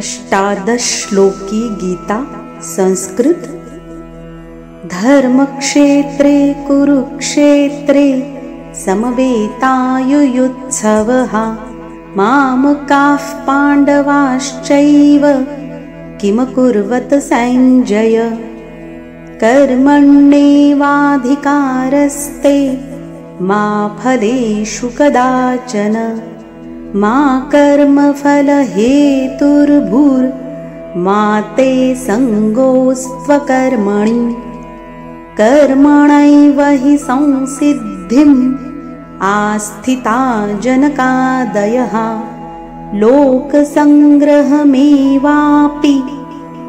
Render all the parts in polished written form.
अष्टादशश्लोकी गीता संस्कृत। धर्मक्षेत्रे कुरुक्षेत्रे समवेतायुयुत्सवः मामकाः पाण्डवाश्चैव किमकुर्वत सञ्जय। कर्मण्येवाधिकारस्ते मा फलेषु कदाचन मा कर्मफलहेतुर्भूर्मा ते सङ्गोऽस्त्वकर्मणि। कर्मणैव हि संसिद्धिम् आस्थिता जनकादयः लोकसङ्ग्रहमेवापि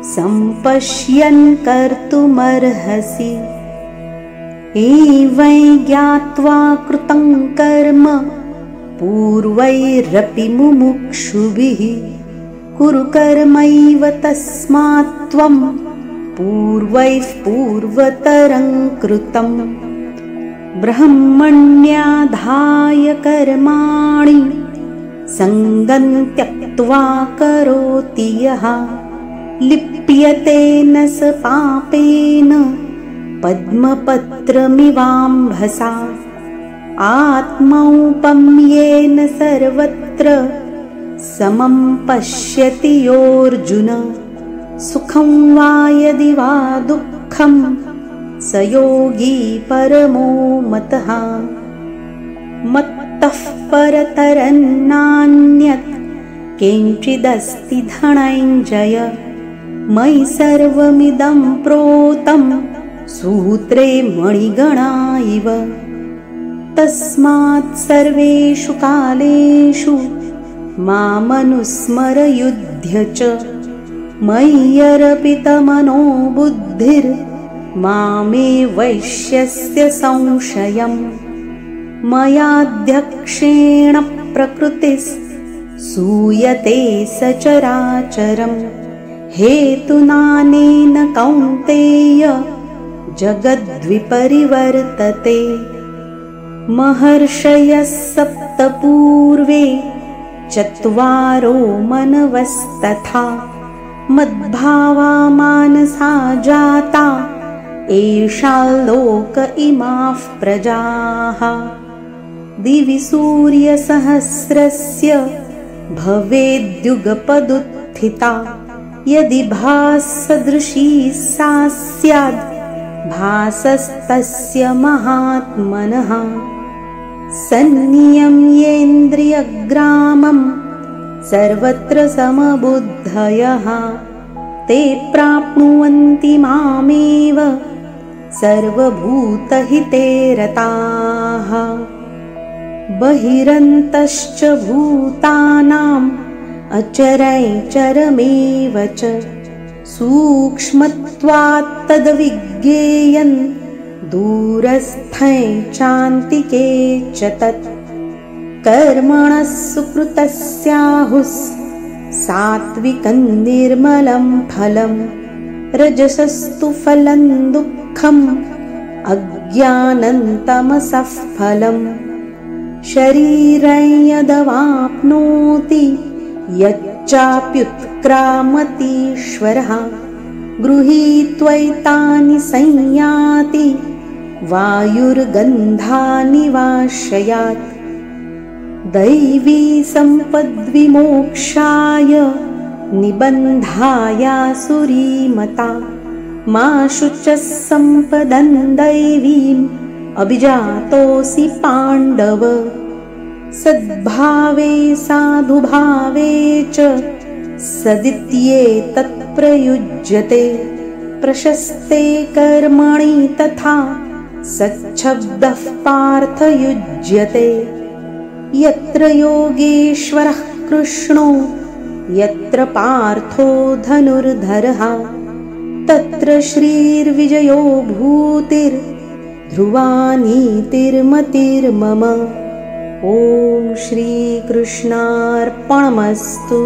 सम्पश्यन् कर्तुमर्हसि। एवं ज्ञात्वा कृतं कर्म पूर्वैरपि मुमुक्षुभिः कुरु कर्मैव तस्मात् त्वं पूर्वैः पूर्वतरं कृतं। ब्रह्मण्याधाय कर्माणि सङ्गं त्यक्त्वा करोति यः लिप्यते न स पापेन पद्मपत्रमिवाम्भसा। आत्मौपम्येन सर्वत्र समं पश्यति योऽर्जुन। सुखं वा यदि वा दुःखं स योगी परमो मतः। मत्तः परतरन्नान्यत् किञ्चिदस्ति धनञ्जय। मयि सर्वमिदं प्रोतं सूत्रे मणिगणा इव। तस्मात् सर्वेषु कालेषु मामनुस्मर युध्य च। मय्यर्पितमनो बुद्धिर्मामे वैश्यस्य संशयम्। मयाध्यक्षेण प्रकृतिस्तूयते सचराचरम्। हेतुनानेन कौन्तेय जगद्विपरिवर्तते। महर्षयः सप्त पूर्वे चत्वारो मनवस्तथा मद्भावा मानसा जाता एषा लोक इमाः प्रजाः। दिवि सूर्यसहस्रस्य भवेद्युगपदुत्थिता यदि भाससदृशी सा स्याद् भासस्तस्य महात्मनः। सन्नियम्येन्द्रियग्रामं सर्वत्र समबुद्धयः ते प्राप्नुवन्ति मामेव सर्वभूतहिते रताः। बहिरन्तश्च भूतानाम् अचरैचरमेव च सूक्ष्मत्वात् तद्विज्ञेयन् दूरस्थै चान्तिके च तत्। कर्मणः सुकृतस्याहुः सात्विकं निर्मलं फलं रजसस्तु फलं दुःखम् अज्ञानं तमसः फलम्। शरीरं यदवाप्नोति यच्चाप्युत्क्रामतीश्वरः गृहीत्वैतानि संयाति वायुर्गन्धानि वाशयात्। दैवी सम्पद्विमोक्षाय निबन्धायासुरीमता मा शुचः सम्पदं दैवीम् अभिजातोऽसि पाण्डव। सद्भावे साधुभावे च सदित्येतत् प्रयुज्यते। प्रशस्ते कर्मणि तथा सच्छब्दः पार्थयुज्यते। यत्र योगेश्वरः कृष्णो यत्र पार्थो धनुर्धरः तत्र श्रीर्विजयो भूतिर्ध्रुवा नीतिर्मतिर्मम। ॐ श्रीकृष्णार्पणमस्तु।